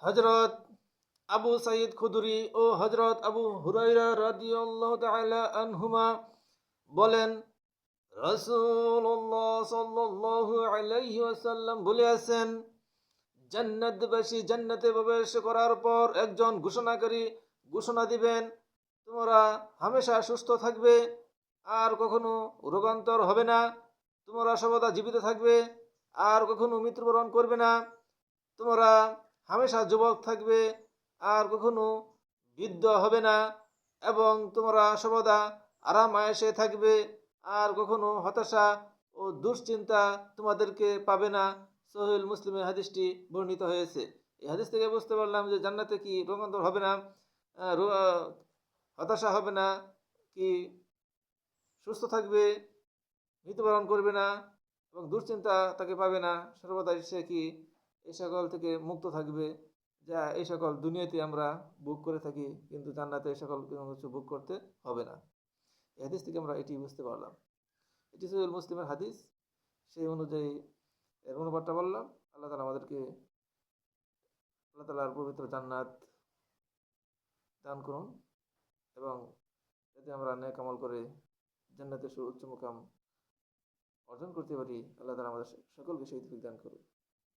হযরত আবু সাঈদ খুদরি ও হযরত আবু হুরায়রা রাদিয়াল্লাহু তাআলা আনহুমা বলেন, রাসূলুল্লাহ সাল্লাল্লাহু আলাইহি ওয়াসাল্লাম বলেছেন, জান্নাতবাসী জান্নাতে প্রবেশ করার পর একজন ঘোষণাকারী ঘোষণা দিবেন, তোমরা হামেশা সুস্থ থাকবে, আর কখনো রোগান্তর হবে না, তোমরা সর্বদা জীবিত থাকবে, আর কখনো মৃত্যুবরণ করবে না, তোমরা হামেশা যুবক থাকবে, আর কখনো বৃদ্ধ হবে না, এবং তোমরা সর্বদা আরাম আয়েশে থাকবে, আর কখনো হতাশা ও দুশ্চিন্তা তোমাদেরকে পাবে না। সহিহ মুসলিমে হাদিসটি বর্ণিত হয়েছে। এই হাদিস থেকে বুঝতে পারলাম যে জান্নাতে কি রোগান্তর হবে না, হতাশা হবে না, কি সুস্থ থাকবে, মৃত্যুবরণ করবে না, এবং দুশ্চিন্তা তাকে পাবে না, সর্বদা সে কি এই সকল থেকে মুক্ত থাকবে, যা এই সকল দুনিয়াতে আমরা ভোগ করে থাকি, কিন্তু জান্নাতে এই সকল কিছু ভোগ করতে হবে না। এই হাদিস থেকে আমরা এটি বুঝতে পারলাম। এটি সহিহ মুসলিমের হাদিস, সেই অনুযায়ী এর অনুবাদটা বললাম। আল্লাহ তালা আমাদেরকে আল্লাহ তালার পবিত্র জান্নাত দান করুন, এবং যাতে আমরা নেক আমল করে জান্নাতের সুউচ্চ মুকাম অর্জন করতে পারি। আল্লাহ তালা আমাদের সকলকে সেই তৌফিক দান করুন।